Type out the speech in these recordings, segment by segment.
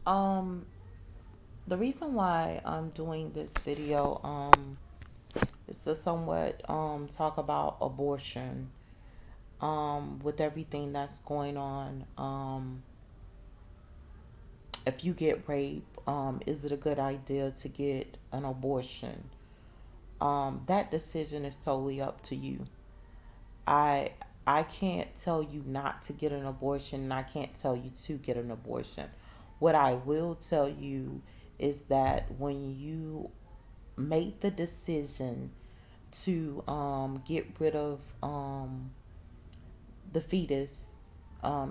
Um, the reason why I'm doing this video is to somewhat talk about abortion with everything that's going on. If you get raped, is it a good idea to get an abortion? That decision is solely up to you. I I can't tell you not to get an abortion, and I can't tell you to get an abortion. What I will tell you is that when you make the decision to get rid of the fetus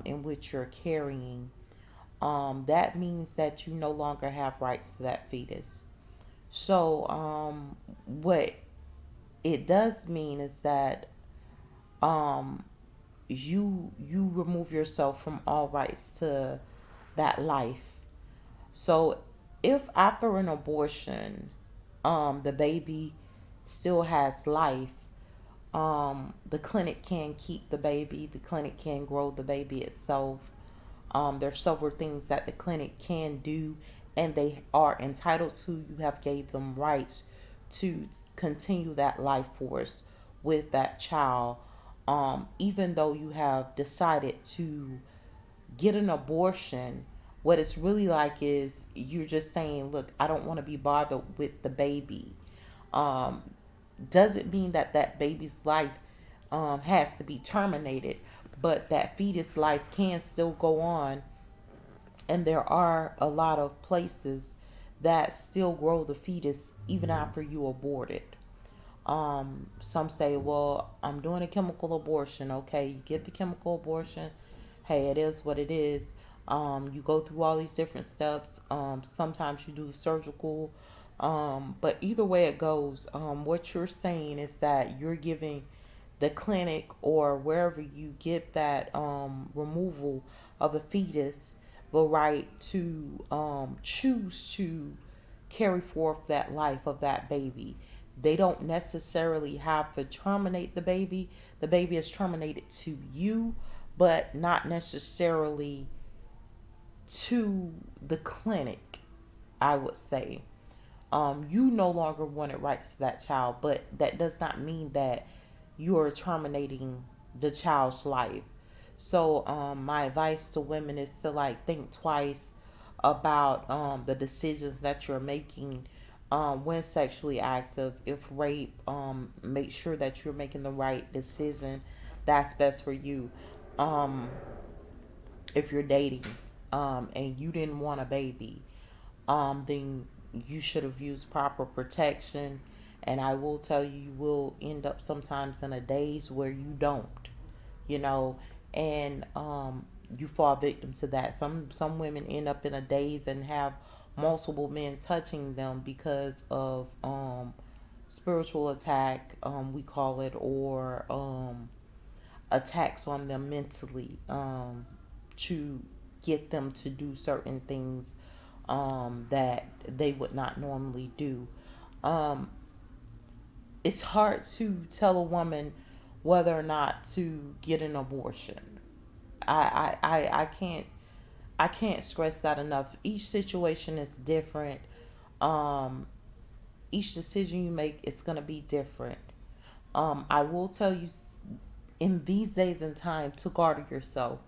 in which you're carrying, that means that you no longer have rights to that fetus. So, what it does mean is that um, you remove yourself from all rights to that life. So, if after an abortion, the baby still has life, the clinic can keep the baby. The clinic can grow the baby itself. There's several things that the clinic can do, and they are entitled to. You have gave them rights to continue that life force with that child. Even though you have decided to get an abortion, what it's really like is you're just saying, look, I don't want to be bothered with the baby. Um, doesn't mean that that baby's life has to be terminated, but that fetus life can still go on. And there are a lot of places that still grow the fetus even after you abort it. Some say, well, I'm doing a chemical abortion. Okay, you get the chemical abortion. Hey, it is what it is. You go through all these different steps. Sometimes you do the surgical. But either way it goes, what you're saying is that you're giving the clinic or wherever you get that removal of a fetus the right to choose to carry forth that life of that baby. They don't necessarily have to terminate the baby. The baby is terminated to you, but not necessarily to the clinic, I would say. You no longer wanted rights to that child, but that does not mean that you're terminating the child's life. So, my advice to women is to like think twice about the decisions that you're making when sexually active. If rape, make sure that you're making the right decision that's best for you. Um, if you're dating and you didn't want a baby, then you should have used proper protection. And I will tell you, you will end up sometimes in a daze where you don't, you know, and you fall victim to that. Some women end up in a daze and have multiple men touching them because of spiritual attack, we call it, or attacks on them mentally, to get them to do certain things that they would not normally do. Um, it's hard to tell a woman whether or not to get an abortion. I can't stress that enough. Each situation is different. Um, each decision you make is gonna be different. I will tell you, in these days and time, to guard yourself,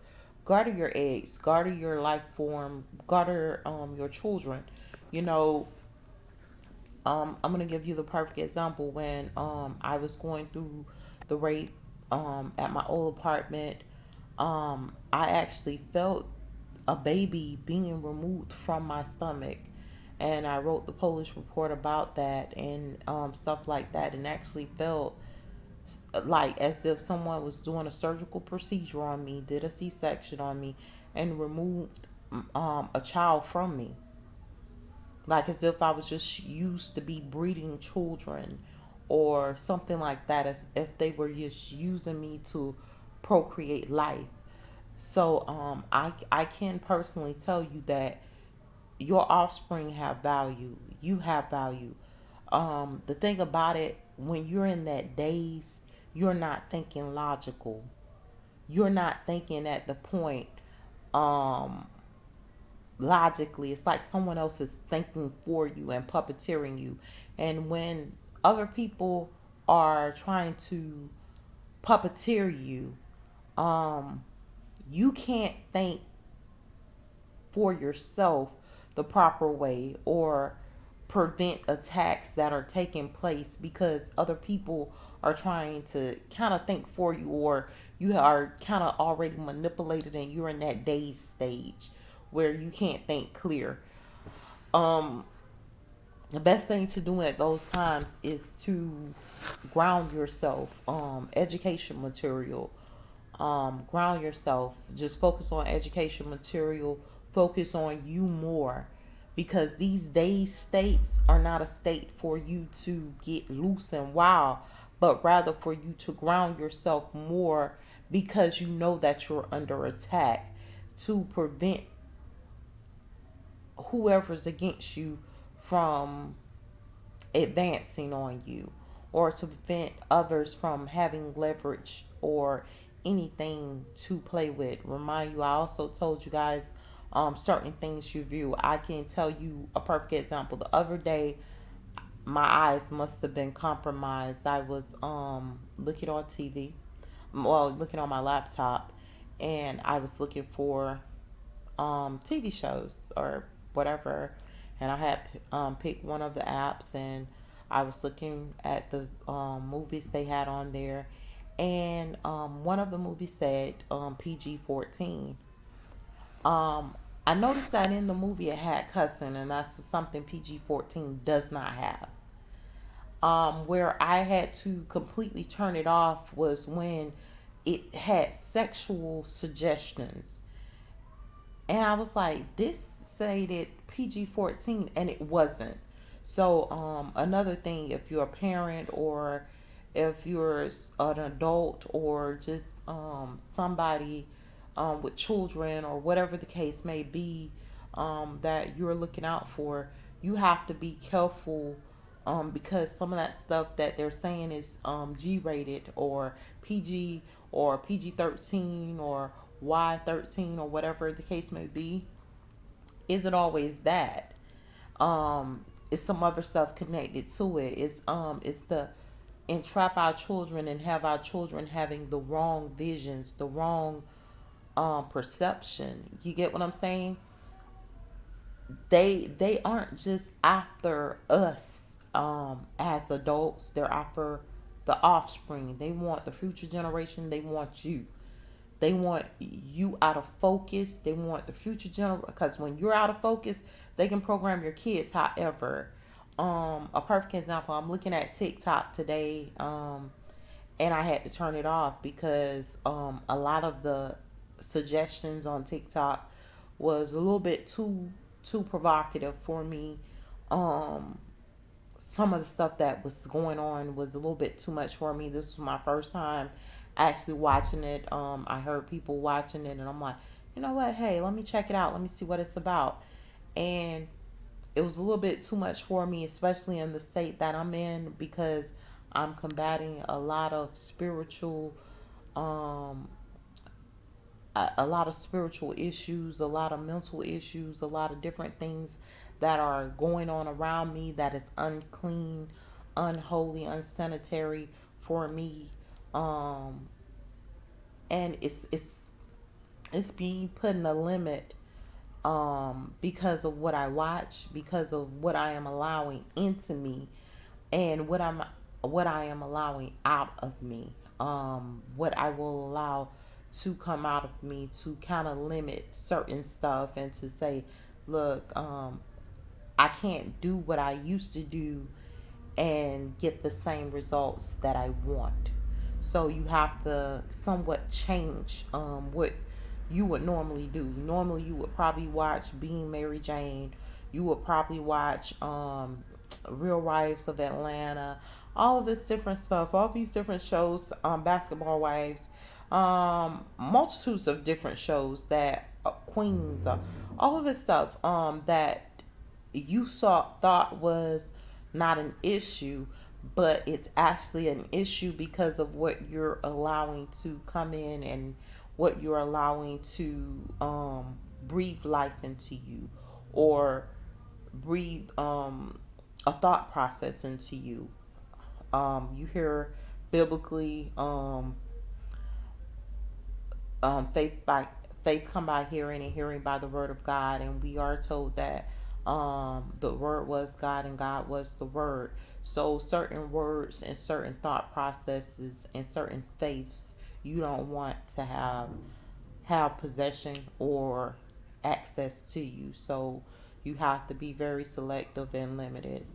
guard your eggs, guard your life form, guard your children. You know, I'm gonna give you the perfect example. When I was going through the rape at my old apartment, I actually felt a baby being removed from my stomach, and I wrote the police report about that and stuff like that, and actually felt like as if someone was doing a surgical procedure on me, did a C-section on me, and removed a child from me, like as if I was just used to be breeding children or something like that, as if they were just using me to procreate life. So I can personally tell you that your offspring have value. You have value. The thing about it, when you're in that daze, you're not thinking logical. You're not thinking at the point um, logically. It's like someone else is thinking for you and puppeteering you. And when other people are trying to puppeteer you, um, you can't think for yourself the proper way or prevent attacks that are taking place because other people are trying to kind of think for you, or you are kind of already manipulated and you're in that dazed stage where you can't think clear. um the best thing to do at those times is to ground yourself. Education material, ground yourself. Just focus on education material. Focus on you more, because these days states are not a state for you to get loose and wild, but rather for you to ground yourself more, because you know that you're under attack, to prevent whoever's against you from advancing on you, or to prevent others from having leverage or anything to play with. Remind you, I also told you guys certain things you view. I can tell you a perfect example. The other day, my eyes must have been compromised. I was looking on TV, well, looking on my laptop, and I was looking for TV shows or whatever. And I had picked one of the apps, and I was looking at the movies they had on there. And one of the movies said PG 14. Um, I noticed that in the movie it had cussing, and that's something PG 14 does not have. Where I had to completely turn it off was when it had sexual suggestions, and I was like, this stated PG 14, and it wasn't. So, another thing, if you're a parent, or if you're an adult, or just somebody with children, or whatever the case may be, that you're looking out for, you have to be careful, because some of that stuff that they're saying is G rated, or PG, or PG 13, or Y 13, or whatever the case may be, isn't always that. It's some other stuff connected to it. It's to entrap our children and have our children having the wrong visions, the wrong perception. You get what I'm saying? They aren't just after us as adults. They're after the offspring. They want the future generation. They want you. They want you out of focus. They want the future generation, because when you're out of focus, they can program your kids. However, a perfect example, I'm looking at TikTok today, and I had to turn it off because a lot of the suggestions on TikTok was a little bit too provocative for me. Um, some of the stuff that was going on was a little bit too much for me. This was my first time actually watching it. I heard people watching it, and I'm like, you know what? Hey, let me check it out. Let me see what it's about. And it was a little bit too much for me, especially in the state that I'm in, because I'm combating a lot of um, a lot of spiritual issues, a lot of mental issues, a lot of different things that are going on around me that is unclean, unholy, unsanitary for me. Um, and it's being put in a limit because of what I watch, because of what I am allowing into me, and what I am allowing out of me. What I will allow to come out of me, to kind of limit certain stuff, and to say, look, I can't do what I used to do and get the same results that I want. So you have to somewhat change what you would normally do. Normally, you would probably watch Being Mary Jane. You would probably watch Real Wives of Atlanta. All of this different stuff. All these different shows. Basketball Wives. Multitudes of different shows that Queens. All of this stuff that you thought was not an issue, but it's actually an issue because of what you're allowing to come in, and what you're allowing to breathe life into you, or breathe a thought process into you. You hear biblically, faith by faith come by hearing, and hearing by the word of God, and we are told that the word was God and God was the word. So certain words and certain thought processes and certain faiths you don't want to have possession or access to you. So you have to be very selective and limited.